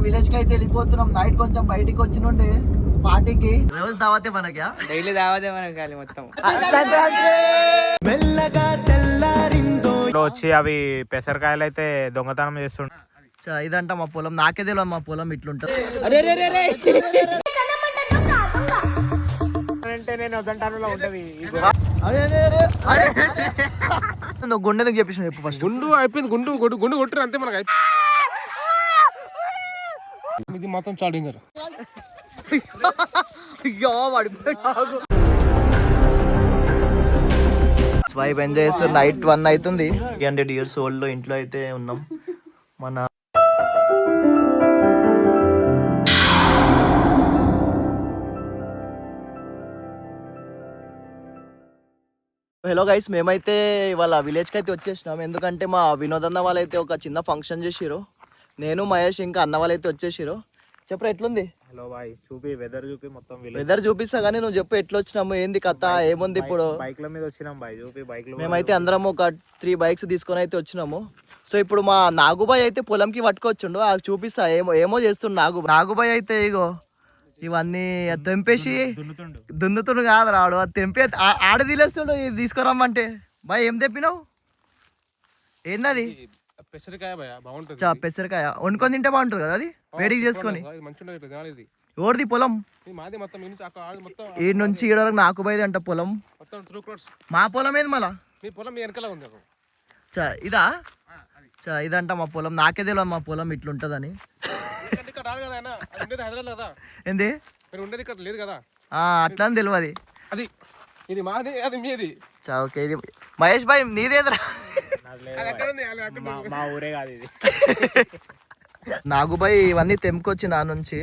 Village కి అయితే వెళ్ళిపోతున్నాం. నైట్ కొంచెం బయటికి వచ్చినుండే పార్టీకి. రోజు దావతే మనకి, డైలీ దావతే మనకి మొత్తం. సంక్రాంతి మెల్లగా తెల్లారిందో వచ్చి అవి పెసరకాయలు అయితే దొంగతనం చేస్తుండే. ఇదంట మా పొలం. నాకే తెలియదు మా పొలం ఇట్లుంటది. నేను వద్దంటానులో ఉంటది. నువ్వు గుండె చెప్పేసి చెప్పు ఫస్ట్. గుండు అయిపోయింది. గుండు కొట్టారు అంతే మనకి. ఇది మొత్తం చాలా డేంజర్. వైబ్ ఎంజాయ్ చేస్తూ నైట్ 1 అవుతుంది. 300 years old లో ఇంట్లో అయితే ఉన్నాం. మన హలో గైస్, మేమైతే ఇవాళ విలేజ్కి అయితే వచ్చేసినాం. ఎందుకంటే మా వినోదన్న వాళ్ళైతే ఒక చిన్న ఫంక్షన్ చేసిరు. నేను మహేష్ ఇంకా అన్న వాళ్ళైతే వచ్చేసిరు. చెప్పరా ఎట్లుంది? హలో బాయ్, చూపి వెదర్ చూపి మొత్తం వెదర్ చూపిస్తా కానీ నువ్వు చెప్పు ఎట్లా వచ్చినాము, ఏంది కథ, ఏముంది ఇప్పుడు? బైక్ల మీద వచ్చినాం బాయ్, చూపి బైక్. మేమైతే అందరం ఒక 3 bikes తీసుకొని అయితే వచ్చినాము. సో ఇప్పుడు మా నాగుబాయ్ అయితే పొలంకి పట్టుకొచ్చిండు. చూపిస్తా ఏమో చేస్తుండు నాగుబాయ్ అయితే. ఇగో ఇవన్నీ తెంపేసి దున్నుతుండు కాదు రాడు, అది తెంపి ఆడ తీలేస్తుండు. ఇది తీసుకురమ్మంటే బాయ్ ఏం తెప్పినావు? ఏందది? పెసరకాయ బాగుంటుంది. పెసరకాయ వండుకొని తింటే బాగుంటుంది కదా, అది వేడికి చేసుకొని. ఎవరిది పొలం? ఈ నుంచి ఈడ వరకు నాగుబాయిది అంట పొలం. మా పొలం ఏది మళ్ళా? ఇదా? ఇదంట మా పొలం. నాకే తెలియదు మా పొలం ఇట్లుంటదని. ఏంది అట్లా అని తెలియదు. అది ఇది మాది, అది మీది. ఓకే, ఇది మహేష్ భాయ్ నీదేదిరా? మా ఊరే కాదు ఇది. నాగుబాయ్ ఇవన్నీ తెంపుకొచ్చి నా నుంచి.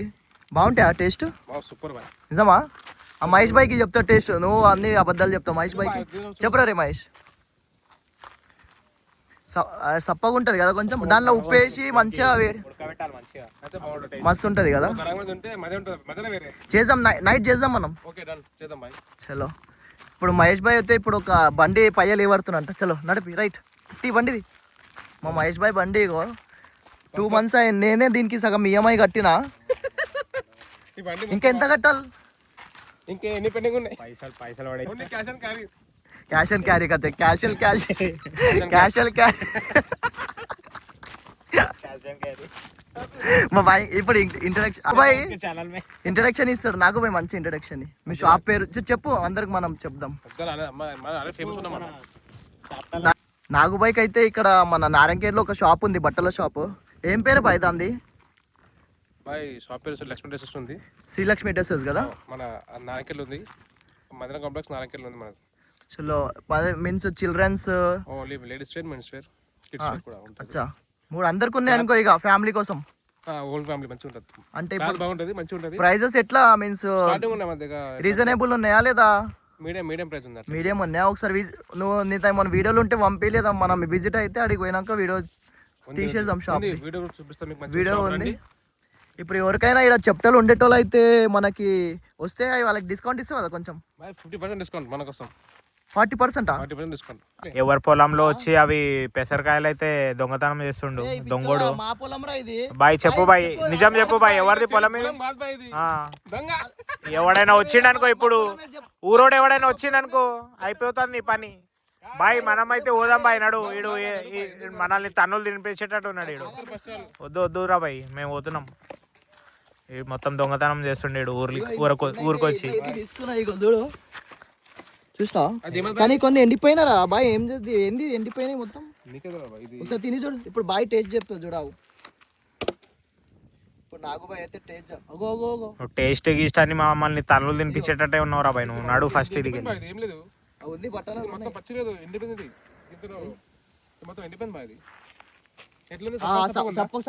బాగుంటాయి ఆ టేస్ట్? Super boy. నిజమా? ఆ మహేష్ భాయ్కి చెప్తా టేస్ట్, నువ్వు అన్ని అబద్ధాలు చెప్తావు. మహేష్ భాయ్కి చెప్పరా రే మహేష్. సప్పగా ఉంటది కదా కొంచెం, దానిలో ఉప్పు వేసి మంచిగా మస్తు ఉంటది కదా. చేద్దాం, నైట్ చేద్దాం మనం. చలో ఇప్పుడు మహేష్ భాయ్ అయితే ఇప్పుడు ఒక బండి పయ్యలు ఏవడుతున్నంట. చలో నడిపి రైట్ బండిది. మా మహేష్ భాయ్ బండి ఇగో 2 months అయింది. నేనే దీనికి సగం EMI కట్టినా. ఇంకా ఎంత కట్టాలి? ఇంకా ఎన్ని పెండింగ్ ఉన్నాయి? పైసలు క్యాష్ అండ్ క్యారీ కదే. క్యాష్ మా బాయ్ ఇప్పుడు ఇంట్రడక్షన్ ఇస్తాడు నాకు బాయ్, మంచి ఇంట్రడక్షన్. మీ షాప్ పేరు చెప్పు, అందరికి మనం చెప్దాం. నాగుబాయ్కి అయితే ఇక్కడ మన నారాయణఖేడ్లో ఒక షాప్ ఉంది, బట్టల షాప్. ఏం పేరు బాయ్ దాంది? షాప్ పేరు లక్ష్మీ డ్రెస్సెస్ ఉంది. శ్రీలక్ష్మి డ్రెస్సెస్ కదా, మన నారాయణఖేడ్ ఉంది. మదన కాంప్లెక్స్ నారాయణఖేడ్ ఉంది మనది. చలో means children's, ladies wear, men's wear, kids wear కూడా ఉంటుంది. అచ్చా, 3 అందరికి ఉన్నాయి అనుకో ఇక ఫ్యామిలీ కోసం. ఓల్డ్ ఫ్యామిలీ మంచిగా ఉంటుంది. అంటే బాగుంటుంది, మంచిగా ఉంటుంది. ప్రైజెస్ ఎట్లా మీన్స్ రీజనబుల్ ఉన్నాయా లేదా? మీడియం ప్రైస్ ఉంది. మీడియం ఉన్నాయా? ఒకసారి నువ్వు నీతో మన వీడియోలు ఉంటే పంపించలేదా? మనం విజిట్ అయితే అడిగి పోయినాక వీడియో తీసేద్దాం. షాప్ వీడియో ఉంది. ఇప్పుడు ఎవరికైనా ఇక్కడ చెప్తాలు ఉండేటోళ్ళు అయితే మనకి వస్తే వాళ్ళకి డిస్కౌంట్ ఇస్తావు కదా కొంచెం? 50% డిస్కౌంట్ మన కోసం. 40% డిస్కౌంట్. ఎవరి పొలంలో వచ్చి అవి పెసరకాయలు అయితే దొంగతనం చేస్తుండు దొంగోడు. మా పొలం రా ఇది. బాయ్ చెప్పు బాయ్, నిజం చెప్పు బాయ్, ఎవరిది పొలం ఇది? ఎవడైనా వచ్చిండనుకో, ఇప్పుడు ఊరోడు ఎవడైనా వచ్చిండనుకో అయిపోతుంది నీ పని బాయ్. మనమైతే పోదాం బాయ్, నడు. ఈడు మనల్ని తన్నులు తినిపించేటట్టు ఉన్నాడు ఈడు. వద్దురా బాయ్, మేము పోతున్నాం. మొత్తం దొంగతనం చేస్తుండే ఊరికొచ్చి. చూసినా కానీ కొన్ని ఎండిపోయినారా బాయ్? ఏం చేద్ది, ఏంది ఎండిపోయినాయి మొత్తం. ఒకసారి తిని చూడు. ఇప్పుడు బాయ్ టేస్ట్ చెప్తా చూడావు. ఇప్పుడు నాగుబాయ్ అయితే టేస్ట్ టేస్ట్ గీస్ట్ అని మమ్మల్ని తన్నులు తినిపించేటట్టే ఉన్నావురా బాయ్. నువ్వు నడు ఫస్ట్ ఇది. ఉంది బట్టలు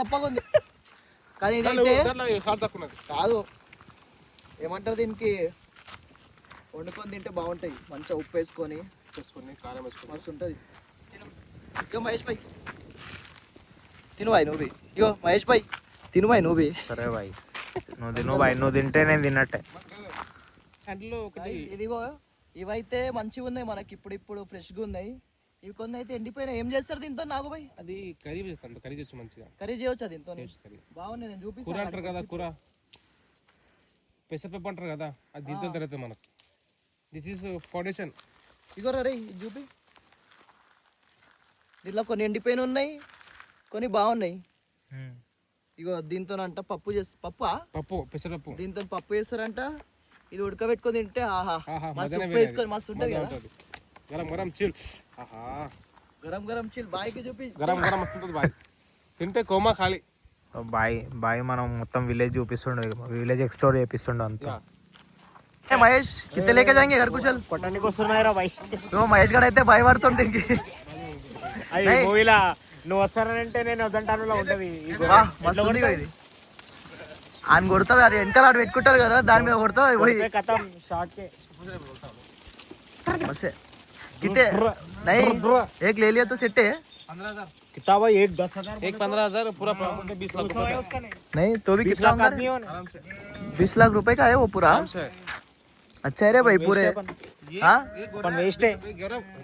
సప్పగా ఉంది. కానీ ఇదైతే కాదు, ఏమంటారు దీనికి, వండుకొని తింటే బాగుంటాయి. మంచిగా ఉప్పు వేసుకొని కారం వేసుకొని మస్తు ఉంటుంది. ఇగో మహేష్ భాయ్ తిను బాయ్ నువ్వు. ఇగో మహేష్ భాయ్ తిను బాయ్ నువ్వు. సరే బాయ్, నువ్వు తిను బాయ్, నువ్వు తింటే నేను తిన్నట్టే. ఇదిగో ఇవైతే మంచిగా ఉన్నాయి మనకి, ఇప్పుడు ఫ్రెష్గా ఉన్నాయి. ఇవి కొన్ని అయితే ఎండిపోయినా ఏం చేస్తారు దీంతో నాగుబాయ్? అది కర్రీ చేస్తాను, కర్రీ చేయొచ్చు మంచిగా. కర్రీ చేయొచ్చా దీంతో? కర్రీ బాగున్నాయి, నేను కూర చూపిస్తాను. అంటారు కదా, కూర పెసరపప్పు అంటారు కదా, అది దీంతో తిరుగుతుంది మనకు. This is foundation. ఇగో రే ఇది చూపి. దీంట్లో కొన్ని ఎండిపోయిన ఉన్నాయి, కొన్ని బాగున్నాయి. ఇగో దీంతో అంట పప్పు పప్పు పెసరపప్పు, దీంతో పప్పు చేస్తారంట. ఇది ఉడకబెట్టుకొని తింటే ఆహా మస్తు ఉప్పు వేసుకొని మస్తు ఉంటది కదా. గరం గరం చిల్. ఆహా గరం గరం చిల్ బాయ్కి చూపి. గరం గరం మస్తు ఉంటుంది బాయ్. తింటే కోమా ఖాళీ. బాయ్ మనం మొత్తం విలేజ్ చూపిస్తుండే, విలేజ్ ఎక్స్ప్లోర్ చేపిస్తుండే అంతా. మహేష్ కిత్తే లేకే జాయింగే घर कुशल కొట్టడానికి వస్తున్నాయిరా బాయ్. మహేష్ గడ అయితే భయపడుతుంటే మూవీలా నువ్వు వస్తానంటే నేను వద్దంటాను ఉంటది. ఇది ఆయన కొడుతుంది, అది వెనకాల ఆడు పెట్టుకుంటారు కదా, దాని మీద కొడుతుంది పోయి. बस है कितने नहीं एक ले लिया तो सेट है किताब एक 10,000 एक 15,000 पूरा 20 लाख रुपए नहीं तो भी कितना होगा? 20 लाख रुपए का है वो पूरा. अच्छा है रे भाई पूरे. हाँ वेस्ट है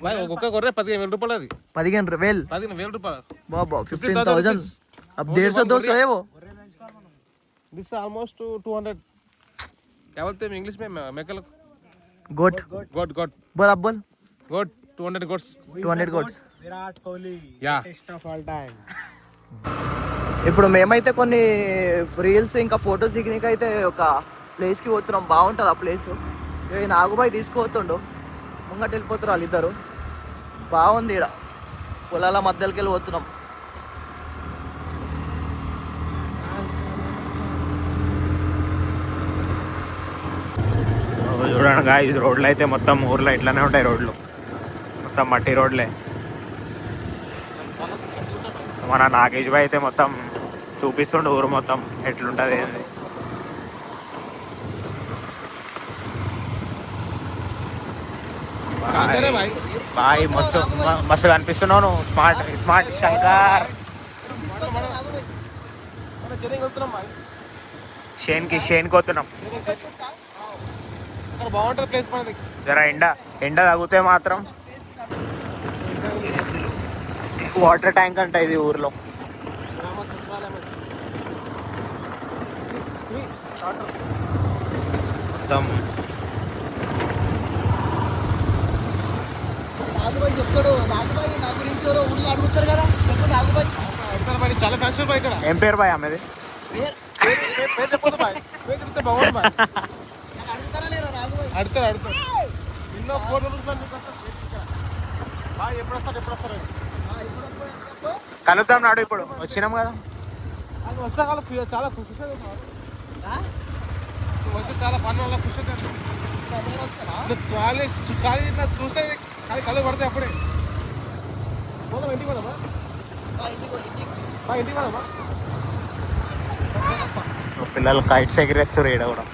भाई ఒక్క గొర్రె 15,000 రూపాయలు. అది 15,000 15,000 రూపాయలు. बाबा 15,000 अब 150-200 है वो. This almost 200. क्या बोलते हैं इंग्लिश में मेकल? गोट गोट गोट बोल अब बोल. गोट 200 goats. 200 goats. Virat Kohli yeah test of all time. ఇప్పుడు మేమైతే కొన్ని రీల్స్ ఇంకా ఫొటోస్ దిగనీకి అయితే ఒక ప్లేస్కి పోతున్నాం. బాగుంటుంది ఆ ప్లేస్. నాగుబాయి తీసుకుపోతుండు, ముంగట వెళ్ళిపోతారు వాళ్ళిద్దరు. బాగుంది ఇక్కడ, పొలాల మధ్యలోకి వెళ్ళి పోతున్నాం. చూడండి గాయ్స్, రోడ్లు అయితే మొత్తం ఊర్లో ఇట్లానే ఉంటాయి. రోడ్లు మొత్తం మట్టి రోడ్లే. మన నాగేష్ భాయ్ అయితే మొత్తం చూపిస్తుండే ఊరు మొత్తం ఎట్లుంటుంది ఏంది. బాయ్ మస్తు మస్తు కనిపిస్తున్నావు నువ్వు. Smart smart Shankar. షేన్కి వస్తున్నాం. బాగుంటుంది ప్లేస్ మనది. జర ఎండ తగ్గితే మాత్రం. వాటర్ ట్యాంక్ అంట ఇది ఊర్లో. మొత్తం నాగుబాయి చెప్తాడు. నాగుబాయి నా గురించి ఎవరో ఊళ్ళో అడుగుతారు కదా, చెప్పు నాగుబాయి. చాలా ఫ్యాషన్ బాయ్ ఇక్కడ. ఏం పేరు బాయ్ ఆమెది? పేరు చెప్పదు బాయ్, పేరు చెప్తే బాగుంది బాయ్. అడుగుతారా లేరా నాగుబాయి? అడుగుతారు ఎన్నో 4 రోజులు బాయ్. ఎప్పుడు వస్తారు కలుద్దాం నాడు. ఇప్పుడు వచ్చినాం కదా. అది వస్తే చాలా చాలా ఖుషి వస్తే చాలా పని వల్ల ఖుషి ఖాళీ చూస్తే ఖాళీ కళ్ళు పడతాయి అప్పుడే. పోదాం ఇంటికి పోదామా? ఇంటికి పోదామా? పిల్లలు కైట్స్ ఎగిరేస్తారు ఈడ కూడా.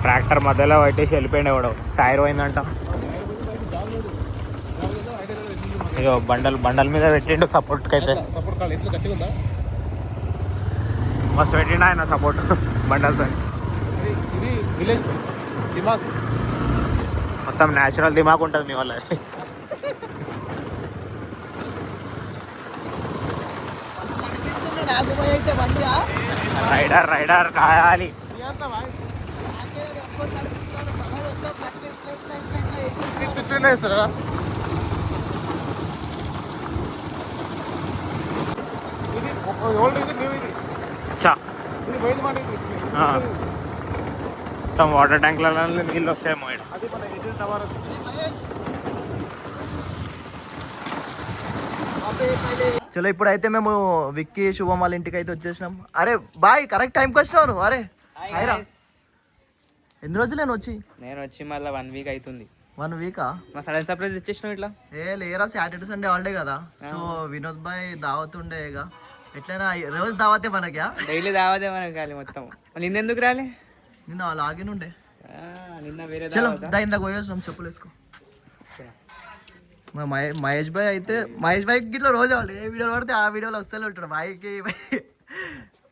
ట్రాక్టర్ మధ్యలో పెట్టేసి వెళ్ళిపోయిండే కూడా. టైర్ పోయిందంట. ఇగో బండల మీద పెట్టిండు సపోర్ట్కి అయితే. సపోర్ట్ కాదు ఎట్లా గట్టిగా ఉందా? మస్తు పెట్టిండు ఆయన సపోర్ట్ బండలతో. ఇది విలేజ్ దిమాగ్, మొత్తం న్యాచురల్ దిమాగ్ ఉంటుంది మీ వల్ల. నాగుబాయి అయితే బండి రైడర్ కాయాలి. వేస్తారా? ఇది ఓల్డ్, ఇది న్యూ. ఇది ఇది పోయింది మాట. ఇది మొత్తం వాటర్ ట్యాంక్లలో నీళ్ళు వస్తాయేమో. అది మన ఎయిర్టెల్ టవర్. చలో ఇప్పుడైతే మేము విక్కీ శుభం వాళ్ళ ఇంటికి అయితే వచ్చేసినాం. అరే బాయ్ కరెక్ట్ టైంకి వచ్చినావు నువ్వు. అరే హాయ్రా. ఎన్ని రోజులు నేను వచ్చి మళ్ళీ 1 వీక్ అవుతుంది. 1 వీకా? మా సడన్ సర్ప్రైజ్ ఇచ్చేసినావు ఇట్లా. లేరా, సాటర్డే సండే హాలిడే కదా. సో వినోద్ బాయ్ దావత్ ఉండే ఇక ఎట్లయినా రోజు దావతే మనకి. డైలీ దావదే మనకి ఖాళీ మొత్తం. నిన్న ఎందుకు రాలే? నిన్న లాగిన్ ఉండే. నిన్న వేరే చలో ఇందాక పోయేస్తాం, చెప్పులు వేసుకో. మహేష్ భాయ్ అయితే మహేష్ భాయ్ గిట్లా రోజు వాళ్ళు ఏ వీడియోలో పడితే ఆ వీడియోలో వస్తూనే ఉంటాడు. బాయ్కి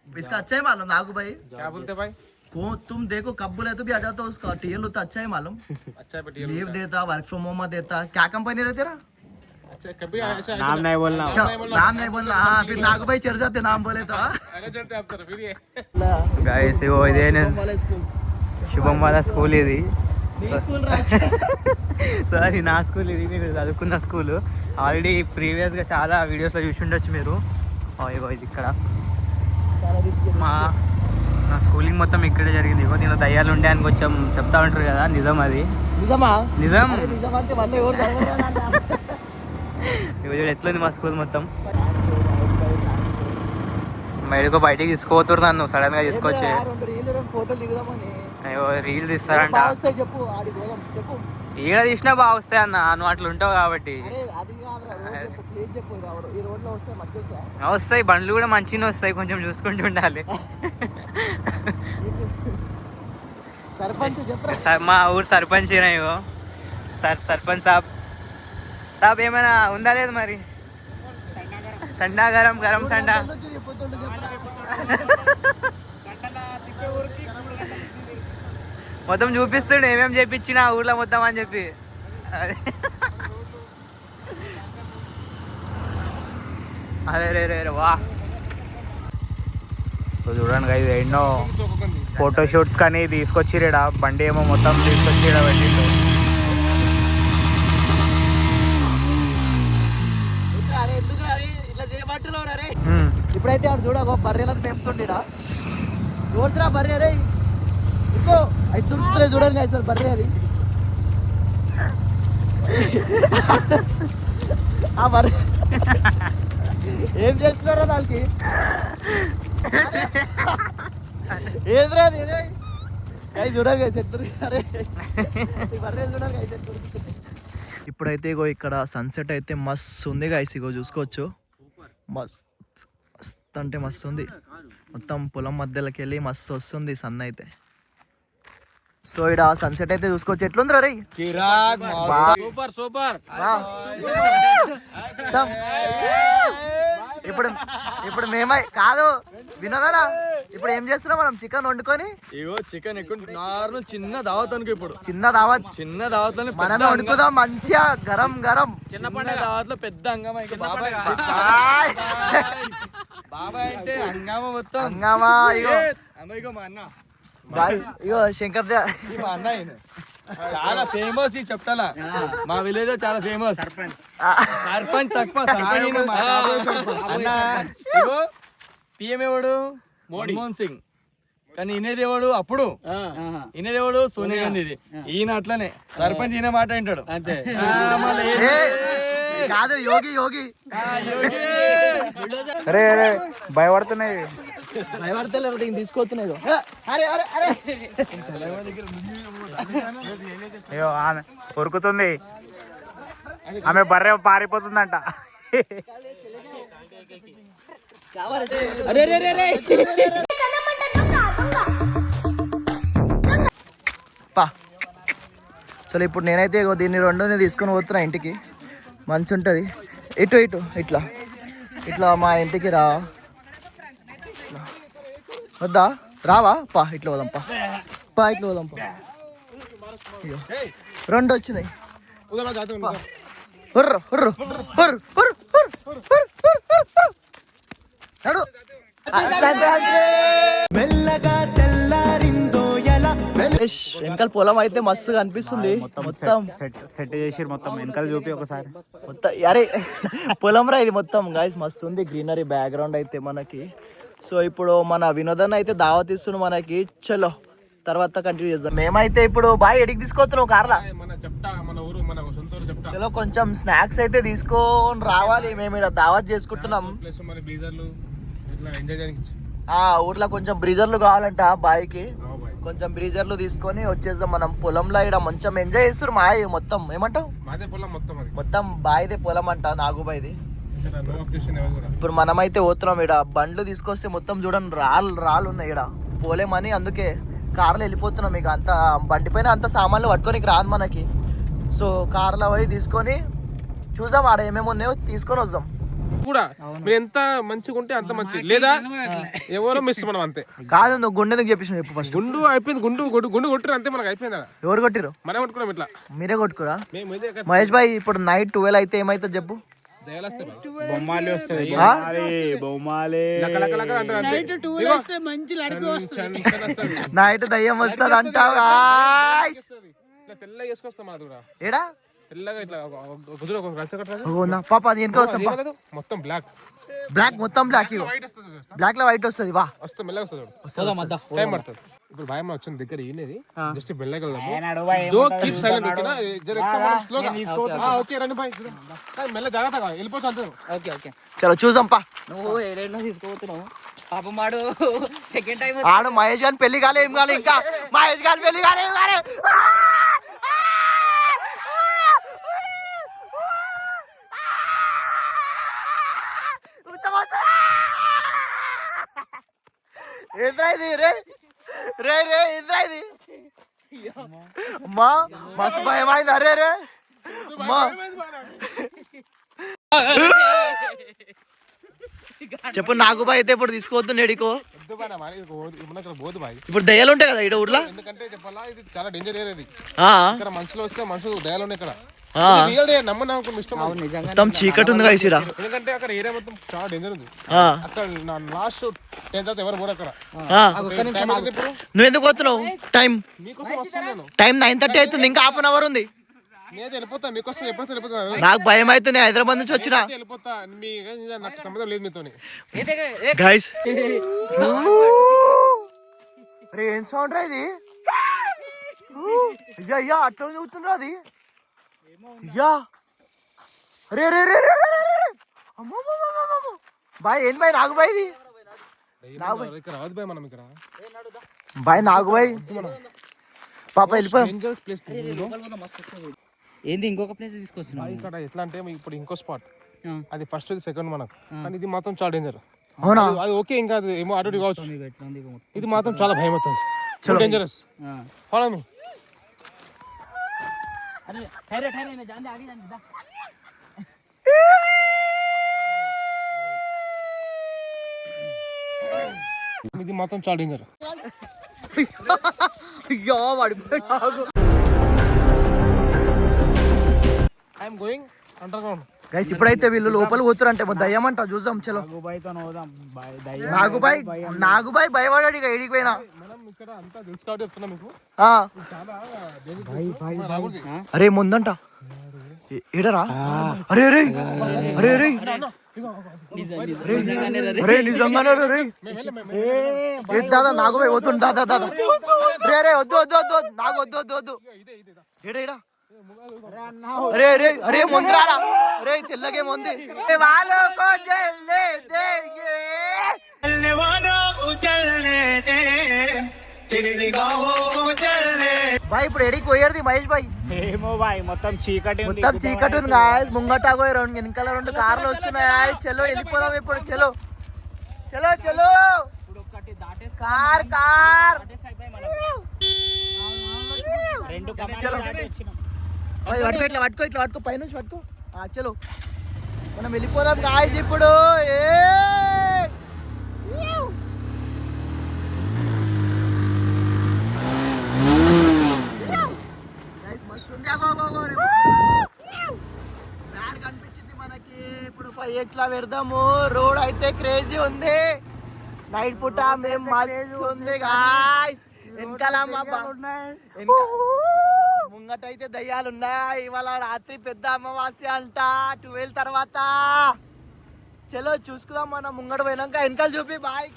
इसका अच्छा है मालूम नागू भाई? क्या बोलते भाई? तुम देखो कब बोले तो भी आ जाता उसका टीएल तो अच्छा है मालूम अच्छा है बेटी लीव देता वर्क फ्रॉम होम देता क्या कंपनी रहती तेरा अच्छा कभी ऐसा नाम नहीं बोलना अच्छा, नाम नहीं बोलना हाँ फिर नागू भाई चढ़ जाते नाम बोले तो हाँ? अरे चलते आप तरफ फिर ये గైస్ ఇగో ఇదే శుభం వాళ్ళ స్కూల్ ఇది సారీ నా స్కూల్ ఇది మీరు చదువుకున్న స్కూల్ ఆల్రెడీ ప్రీవియస్గా చాలా వీడియోస్లో చూసి ఉండొచ్చు మీరు ఇగో ఇది ఇక్కడ నా స్కూలింగ్ మొత్తం ఇక్కడే జరిగింది ఇగో దీనిలో దయ్యాలు ఉండే అని కొంచెం చెప్తా ఉంటారు కదా నిజం అది నిజమా నిజం నిజం అంటే మళ్ళీ ఎవరు ఇగో చూడు ఎట్లుంది మా స్కూల్ మొత్తం మేడకో బయటికి తీసుకోపోతున్నారు నన్ను సడన్ గా తీసుకొచ్చి ఫోటోలు దిగుదామని అయ్యో రీల్స్ తీస్తారంట చెప్పు ఆడి పోదాం చెప్పు ఈడ తీసినా బాగా వస్తాయి అన్న నువ్వు అట్లా ఉంటావు కాబట్టి అరే అది కాదురా రోజు ప్లీజ్ చెప్పు ఈ రోడ్లో వస్తే మర్చేస్తా వస్తాయి బండ్లు కూడా మంచిగా వస్తాయి కొంచెం చూసుకుంటూ ఉండాలి సర్పంచ్ చెప్పరా మా ఊరు సర్పంచ్ ఇగో సర్పంచ్ సాబ్ ఏమైనా ఉందా లేదు మరి ఠండా గరం గరం ఠండా మొత్తం చూపిస్తుండే ఏమేమి చేపించిన ఊర్లో మొత్తం అని చెప్పి అదే రే రే వా చూడండి ఇది ఎన్నో ఫోటోషూట్స్ కానీ తీసుకొచ్చిరేడా బండి ఏమో మొత్తం తీసుకొచ్చిరా పెట్టిండు ఇప్పుడైతే ఆడు చూడ బర్రెలను పెంపుతుండేడా చూడరా బర్రె రే ఇంకో అది దురుకుతులే చూడండి సార్ బర్రె అది ఆ బర్రె ఏం చేస్తున్నారా దానికి ఏదిరా అది అవి చూడాలి కదా సెట్ అరే బర్రెలు చూడాలి కదా సెట్ ఇప్పుడైతే ఇగో ఇక్కడ సన్సెట్ అయితే మస్తు ఉంది గైస్ ఇగో చూసుకోవచ్చు మస్తు అంటే మస్తు ఉంది మొత్తం పొలం మధ్యలోకి వెళ్ళి మస్తు వస్తుంది సన్ అయితే సో ఇక్కడ సన్సెట్ అయితే చూసుకోవచ్చు ఎట్లుంది రే సూపర్ సూపర్ ఇప్పుడు మేమై కాదు వినోదనా ఇప్పుడు ఏం చేస్తున్నాం మనం చికెన్ వండుకొని ఇగో చికెన్ ఎక్కువ నార్మల్ చిన్న దావత్ అనుకో ఇప్పుడు చిన్న దావత్ మనమే వండుకుందాం మంచిగా గరం గరం చిన్న పండుగ దావత్ లో పెద్ద హంగామా ఇక బాబాయ్ బాబాయ్ అంటే హంగామా మొత్తం హంగామా ఇగో ఇగో మా అన్న ఇగో శంకర్ మా అన్న ఈయన. చాలా ఫేమస్ ఈ చెప్తాలా మా విలేజ్ లో చాలా ఫేమస్ సర్పంచ్ తక్కువ సర్పంచ్ ఈయన మా కాబోయే సర్పంచ్. అన్న ఇగో పిఎం ఎవడు మన్మోహన్ సింగ్ కానీ ఈయనదేవాడు అప్పుడు ఈయనదేవాడు సోనియా గాంధీ ఈయన అట్లనే సర్పంచ్ ఈయన మాట వింటాడు అంతే కాదు యోగి యోగి అరే అరే భయపడుతున్నాయి భయపడతలేదు తీసుకొస్తున్నాయి అరే అరే అరే అయ్యో ఆమె కొరుకుతుంది ఆమె బర్రె పారిపోతుందంట చలో ఇప్పుడు నేనైతే ఇగో దీన్ని రెండుని తీసుకొని పోతున్నా ఇంటికి మంచి ఉంటుంది ఇటు ఇటు ఇట్లా ఇట్లా మా ఇంటికి రా వద్దా రావా పా ఇట్లా పోదాం పా ఇట్లా పోదాం పా ఇగో రెండు వచ్చినాయి హుర్రు హుర్రు హుర్రు హుర్రు హుర్రు హుర్రు హుర్రు నడు సంక్రాంతి వెనకాల పొలం అయితే మస్తుగా అనిపిస్తుంది మొత్తం సెట్ చేసి మొత్తం వెనకాల చూపి ఒకసారి మొత్తం అరే పొలం రా ఇది మొత్తం గాయస్ మస్తు ఉంది గ్రీనరీ బ్యాక్గ్రౌండ్ అయితే మనకి సో ఇప్పుడు మన వినోదన్ అయితే దావత్ ఇస్తున్నాడు మనకి చలో తర్వాత కంటిన్యూ చేద్దాం మేమైతే ఇప్పుడు బాయ్ ఎడికి తీసుకొస్తున్నాం కార్లా మన చెప్తా మన ఊరు మన సొంత ఊరు చెప్తా చలో కొంచెం స్నాక్స్ అయితే తీసుకొని రావాలి మేము ఇక్కడ దావత్ చేసుకుంటున్నాం ప్లస్ మన బ్రీజర్లు ఇట్లా ఎంజాయ్ చేయడానికి ఆ ఊర్లో కొంచెం బ్రీజర్లు కావాలంట బాయ్కి కొంచెం బ్రీజర్లు తీసుకొని వచ్చేద్దాం మనం పొలంలో ఇక్కడ కొంచెం ఎంజాయ్ చేస్తారు మాయ మొత్తం ఏమంటావు మాదే పొలం మొత్తం అది మొత్తం బాయిదే పొలం అంట నాగుబాయిది ఇక్కడ నో ఆబ్జెక్షన్ ఎవరు కూడా ఇప్పుడు మనమైతే పోతున్నాం ఇక్కడ బండ్లు తీసుకొస్తే మొత్తం చూడండి రాళ్ళు ఉన్నాయి ఇక్కడ పోలేమని అందుకే కార్లో వెళ్ళిపోతున్నాం ఇక అంత బండి పైన అంత సామాన్లు పట్టుకొని రాదు మనకి సో కార్లో పోయి తీసుకొని చూద్దాం ఆడ ఏమేమి ఉన్నాయో తీసుకొని వద్దాం కూడా మీరు ఎంత మంచిగా ఉంటే అంత మంచిది, లేదా ఎవరో మిస్ మనం అంతే. కాదు నువ్వు గుండె చెప్పేసి చెప్పు ఫస్ట్. గుండు అయిపోయింది, గుండు కొట్టిరు అంతే, మనకు అయిపోయింది. ఎవరు కొట్టిరు? మనం కొట్టుకున్నాం ఇట్లా. మీరే కొట్టుకురా? మేము ఇదే కదా. మహేష్ భాయ్ ఇప్పుడు నైట్ 12 అయితే ఏమైతుంది చెప్పు? దయాలు వస్తాయి బావ. బొమ్మాలి వస్తుంది, ఆ? బొమ్మాలి. లక లక లక అంటది అంతే. నైట్ 2 ఇగో. వస్తే మంచి లడికి వస్తుంది. నైట్ దయ్యం వస్తుంది అంటావు. ఇట్లా తెల్లగా వేసుకొస్తాం మనకు కూడా. ఏడా తెల్లగా ఇట్లా కుదురు ఒక రచ్చ కట్టరాదు. ఓ నా పాప అది వెనక వస్తాం. అది కాదు, మొత్తం బ్లాక్ బ్లాక్ మొత్తం బ్లాక్. ఇగో వైట్ వస్తుంది చూస్తా. బ్లాక్ లో వైట్ వస్తుంది. వా వస్తే మెల్లగా వస్తుంది, టైం పడుతుంది. ఇప్పుడు భయం వచ్చింది దగ్గర ఈయనది, జస్ట్ మెల్లగా వెళ్దాము. జో కీప్ సైలెంట్, ఓకేనా? జర ఎక్కువ మనం స్లోగా. ఓకే రండి బాయ్, మెల్ల జాగ్రత్తగా వెళ్ళిపోవచ్చు అంతే. Okay okay. చలో చూసాం పా. నువ్వు ఏడైనా తీసుకోబోతున్నావు పాపం వాడు సెకండ్ టైం ఆడు మహేష్ గాని పెళ్లి కాలే ఏం కాలే ఇంకా. మహేష్ గాని పెళ్లి కాలే ఏం కాలే. ఏంద్రా ఇది? రే రే రే ఏంద్రా ఇది? అమ్మా మస్తు భయం అయింది. అరే రే అమ్మా చెప్పు. నాకు బాయ్ అయితే ఇప్పుడు తీసుకోవద్దు నేడికో. పోదు బాయ్, ఇప్పుడు దయ్యాలు ఉంటాయి కదా ఇక్కడ ఊర్లో. ఎందుకంటే చెప్పాలా, ఇది చాలా డేంజర్ ఏరియా. ఇది ఆ, ఇక్కడ మనుషులు వస్తే మనుషులు దయాలు ఉన్నాయి ఇక్కడ. ఆ. రియల్ డే నమ్మకం ఇష్టం. నిజంగా మొత్తం చీకటి ఉంది కదా ఇక్కడ. ఎందుకంటే అక్కడ ఏరియా మొత్తం చాలా డేంజర్ ఉంది. ఆ, అక్కడ లాస్ట్ 10 తర్వాత ఎవరు పోరు అక్కడ. ఆ. టైం అవుతుంది ఇప్పుడు. నువ్వు ఎందుకు పోతున్నావు? టైం మీకోసం వస్తున్నాను. టైం 9:30 అవుతుంది. ఇంకా హాఫ్ అన్ అవర్ ఉంది. నేనైతే వెళ్ళిపోతా, మీకోసం ఎప్పుడు వెళ్ళిపోతా. నాకు భయం అవుతుంది. హైదరాబాద్ నుంచి వచ్చిన. వెళ్ళిపోతా, మీ నాకు సంబంధం లేదు మీతో. గైస్ రే ఏం సౌండ్ రా ఇది? అయ్యా అయ్యా అట్లా చదువుతుండ్రా అది. అయ్యా రే రే రే రే రే రే రే. అమ్మో బాయ్ ఏంది బాయ్? నాకు బాయ్ ఇది ఇక్కడ రావద్దు బాయ్, మనం ఇక్కడ బాయ్ నాకు బాయ్ పాప వెళ్ళిపోయాం. Dangerous place. ఏంది ఇంకొక ప్లేస్ తీసుకొచ్చినావు? ఇక్కడ ఎట్లా అంటే ఇప్పుడు ఇంకో స్పాట్, అది ఫస్ట్ సెకండ్ మనకు, కానీ ఇది మాత్రం చాలా డేంజర్. అవునా? అది ఓకే, ఇంకా అది ఏమో అటు కావచ్చు, ఇది మాత్రం చాలా భయం అవుతుంది. చాలా డేంజరస్. Follow me. अरे ठहरे ठहरे ना जाने आगे जाने दा ఇది మాత్రం చాలా డేంజర్. అయ్యో పడిపోయాడు. I'm going under ground. Guys ఇప్పుడైతే వీళ్ళు లోపల పోతారంటే దయ్యం అంట. చూద్దాం చలో. నాగుబాయ్ నాగుబాయ్ భయపడాడు ఇక ఏడికి పోయినా. మనం ఇక్కడ అంతా తెలుసు కాబట్టి చెప్తున్నా మీకు. ఆ, రాకూడదు. అరే ముందంట ఏడరా? అరే అరే అరే అరే అరే నిజంగానే రే. ఏ దాదా నాగుబాయ్ వద్దు. దాదా దాదా రే రే వద్దు వద్దు వద్దు నాకు వద్దు వద్దు వద్దు. ఏడా ఏడా అరే అరే అరే ముందరాడా. అరే తెల్లగే ముందు బాయ్. ఇప్పుడు ఎడికి పోయేది మహేష్ బాయ్? ఏమో బాయ్, మొత్తం చీకటి ఉంది. మొత్తం చీకటి ఉంది గాయస్. ముంగట పోయి వెనకాల 2 కార్లు వస్తున్నాయి. చలో వెళ్ళిపోదాం ఇప్పుడు. చలో చలో చలో. కార్ కార్ పట్టుకో ఇట్లా పట్టుకో ఇట్లా పట్టుకో పైనుంచి పట్టుకో. చలో మనం వెళ్ళిపోదాం గాయస్ ఇప్పుడు. కనిపించింది మనకి. ఇప్పుడు 5 ఎట్లా పెడదాము. రోడ్ అయితే క్రేజీ ఉంది. నైట్ పూట మేము మస్తు ఉంది గాయ్స్. వెనకాల ముంగట అయితే దయ్యాలు ఉన్నాయి. ఇవాళ రాత్రి పెద్ద అమావాస్య అంట 12 తర్వాత. చలో చూసుకుందాం. మనం ముంగట పోయినాక వెనకాల చూపి బాయ్.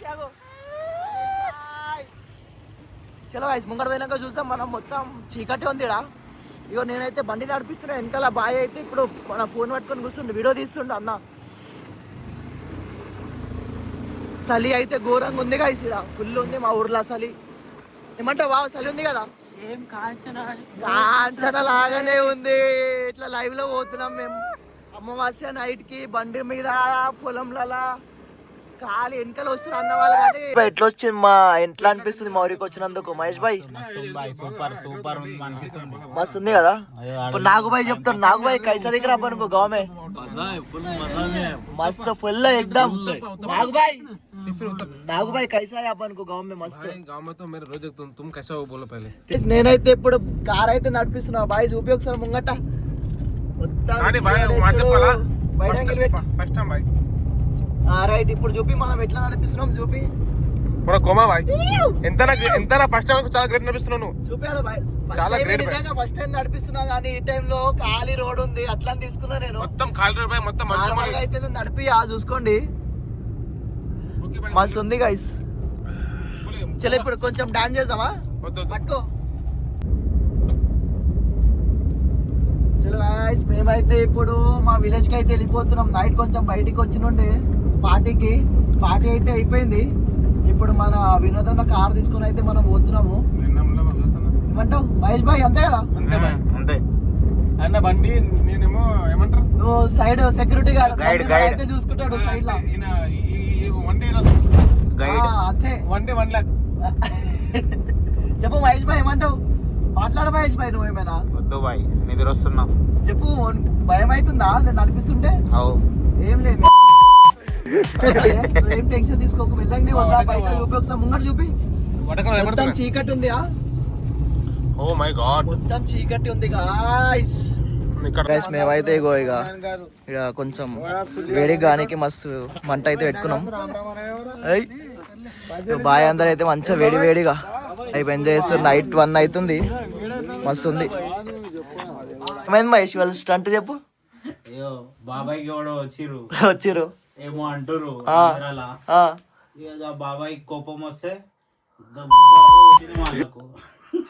చలో గాయ్స్ ముంగట పోయినాక చూస్తాం. మనం మొత్తం చీకటి ఉంది ఇడా. ఇగో నేనైతే బండి నడిపిస్తున్నా. వెనకాల బాయ్ అయితే ఇప్పుడు మన ఫోన్ పట్టుకొని కూర్చుండు, వీడియో తీస్తుండు అన్న. చలి అయితే ఘోరంగా ఉంది గాయ్స్. ఇడ ఫుల్ ఉంది మా ఊర్లో చలి. ఏమంటావు బావ? చలి ఉంది కదా? కాంచన లాగానే ఉంది. ఇట్లా లైవ్ లో పోతున్నాం మేము అమావాస్య నైట్ కి బండి మీద పొలంలలో. ఖాళీ వెనకాల వస్తున్నారు అన్న వాళ్ళు కానీ ఎట్లా వచ్చింది మా ఎట్లా అనిపిస్తుంది మా ఊరికి వచ్చినందుకు మహేష్ భాయ్? మస్తు ఉంది కదా. ఇప్పుడు నాగుబాయ్ చెప్తాడు, నాగుబాయ్ కైసా దగ్గర అనుకో గామే मस्त फुल एकदम. नागुबाई कैसा है अपन को गांव में? मस्त गांव में तो मेरे रोज तुम कैसा हो बोलो पहले. నేనైతే ఇప్పుడు కార్ అయితే నడిపిస్తున్నా బాయ్, చూపి ఒకసారి ముంగట. First time bye. రైట్, ఇప్పుడు చూపి మనం ఎట్లా నడిపిస్తున్నాం చూపి. పూరా కోమా బాయ్. ఎంత ఫస్ట్ టైం చాలా గ్రేట్ నడిపిస్తున్నాను. చూపాడు బాయ్, చాలా గ్రేట్. నిజంగా ఫస్ట్ టైం నడిపిస్తున్నా కానీ ఈ టైం లో ఖాళీ రోడ్ ఉంది అట్లా తీసుకున్నా నేను. మొత్తం ఖాళీ రోడ్ బాయ్, మొత్తం మంచి అయితే నడిపి చూసుకోండి మస్తు ఉంది గైస్. చలో ఇప్పుడు కొంచెం డాన్స్ చేద్దామా? పట్టుకో. చలో గైస్, మేమైతే ఇప్పుడు మా విలేజ్ కి అయితే వెళ్ళిపోతున్నాం. నైట్ కొంచెం బయటికి వచ్చినుండే పార్టీ అయితే అయిపోయింది. ఇప్పుడు మన వినోదన్న కార్ తీసుకొని అయితే మనం పోతున్నాము. ఏమంటావు మహేష్ భాయ్? అంతే కదా? అంతే అన్న బండి నేనేమో ఏమంటారు, నువ్వు సైడ్ సెక్యూరిటీ గార్డ్ అయితే చూసుకుంటాడు సైడ్ లా. అంతే. 1 lakh. చెప్పు మహేష్ భాయ్, ఏమంటావు? మాట్లాడు మహేష్ భాయ్. నువ్వు ఏమైనా వద్దు బాయ్, నిద్ర వస్తున్నా. చెప్పు, భయం అవుతుందా నేను నడిపిస్తుంటే? ఏం లేదు, ఏం టెన్షన్ తీసుకోకు. వెళ్ళండి, వద్దా బయట చూపి ఒకసారి ముంగట చూపి. మొత్తం చీకటి ఉంది. ఓ మై గాడ్, మొత్తం చీకటి ఉంది గాయ్స్. గైస్ మేమైతే ఇక కొంచెం వేడి గానికి మస్తు మంట అయితే పెట్టుకున్నాం. బాయ్ అందరూ అయితే మంచిగా వేడిగా అవి ఎంజాయ్ చేస్తారు. నైట్ 1 అవుతుంది, మస్తు ఉంది. ఏమైంది మహేష్ వాళ్ళు స్టంట్ చెప్పు. బాబాయ్ వచ్చిర్రు ఏమో అంటారు బాబాయ్ కోపం వస్తే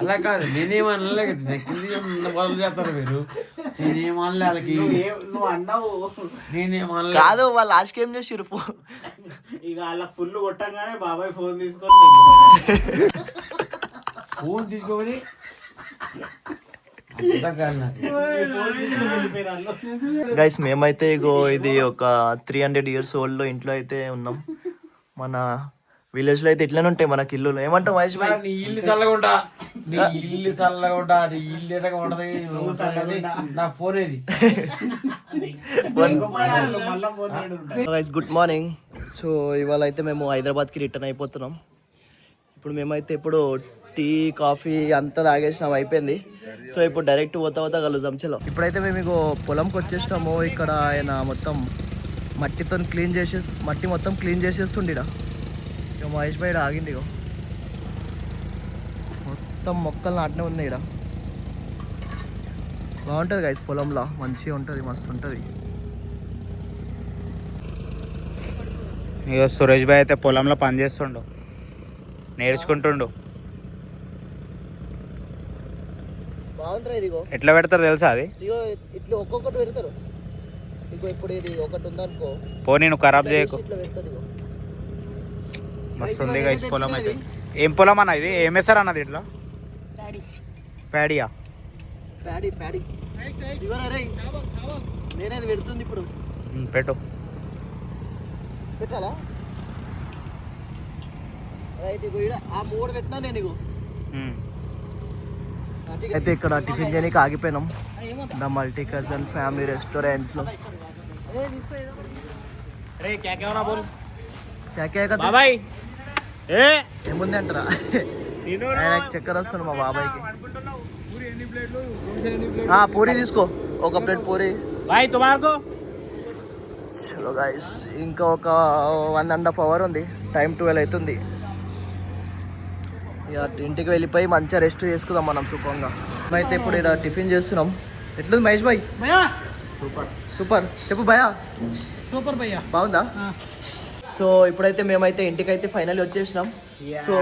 అలా కాదు, నేనేమనలే. వాళ్ళు చేస్తారు మీరు. నేనేమనలే వాళ్ళకి. నువ్వు అన్నావు, నేనేమనలే. కాదు, వాళ్ళు లాస్ట్ ఏం చేసిర్రు? ఇక వాళ్ళకి ఫుల్ కొట్టంగానే బాబాయ్ ఫోన్ తీసుకోమని గైస్ మేమైతే ఇది ఒక 300 years old లో ఇంట్లో అయితే ఉన్నాం. మన విలేజ్ లో అయితే ఇట్లనే ఉంటాయి మనకి ఇల్లు. ఏమంటావు మహేష్ భాయ్? నీ ఇల్లు చల్లగుంటా, నీ ఇల్లు చల్లగుంటా, నీ ఇల్లు ఎటగా ఉంటది. నా ఫోన్ ఏది? Guys good morning. సో ఇవాళ అయితే మేము హైదరాబాద్కి రిటర్న్ అయిపోతున్నాం. ఇప్పుడు మేమైతే ఇప్పుడు టీ కాఫీ అంతా తాగేసినాం, అయిపోయింది. సో ఇప్పుడు డైరెక్ట్ పోతా కలుద్దాం. చలో ఇప్పుడైతే మేము పొలంకి వచ్చేసినాము. ఇక్కడ ఆయన మొత్తం మట్టి మొత్తం క్లీన్ చేసేస్తుండే. ఇక మహేష్ భాయ్ ఆగింది. మొత్తం మొక్కలు నాటనే ఉన్నాయి. ఇక్కడ బాగుంటుంది గైస్, పొలంలో మంచిగా ఉంటుంది, మస్తు ఉంటుంది. ఇక సురేష్ భాయ్ అయితే పొలంలో పని చేస్తుండు, నేర్చుకుంటుండు. బాగుంటుంది. ఇదిగో ఎట్లా పెడతారు తెలుసా? అది ఇగో ఇట్లా ఒక్కొక్కటి పెడతారు. ఇగో ఇప్పుడు ఇది ఒకటి ఉందనుకో, పోనీ నువ్వు ఖరాబ్ చేయకు. ఇట్లా పెడతారు. ఇగో మస్తు ఉంది గైస్ పొలం అయితే. ఏం పొలం అన్న ఇది? ఏం వేస్తారు అన్నది ఇట్లా? ప్యాడియా? ప్యాడీ నేనేది పెడుతుంది ఇప్పుడు. పెట్టు. పెట్టాలా? రైట్. ఇగో ఇక్కడ ఆ 3 పెట్టినా నేను. ఇగో అయితే ఇక్కడ టిఫిన్ చేయడానికి ఆగిపోయినాం the multi cuisine family restaurants లో. ఏముంది అంటారా? ఆయనకు చక్కెర వస్తుంది మా బాబాయ్కి. పూరి తీసుకో, ఒక ప్లేట్ పూరి. చలో గైస్, ఇంకా ఒక 1.5 hours ఉంది. టైం 12 అవుతుంది. ఇక ఇంటికి వెళ్ళిపోయి మంచిగా రెస్ట్ చేసుకుందాం మనం సుఖంగా. అయితే ఇప్పుడు ఇక్కడ టిఫిన్ చేస్తున్నాం. ఎట్లుంది మహేష్ భాయ్? సూపర్. చెప్పు భయ్యా. సూపర్ భయ్యా. బాగుందా? సో ఇప్పుడైతే మేమైతే ఇంటికి అయితే ఫైనల్ వచ్చేసినాం. సో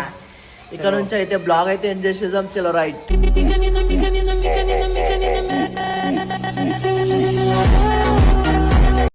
ఇక్కడ నుంచి అయితే బ్లాగ్ అయితే ఎంజాయ్ చేద్దాం. చలో రైట్.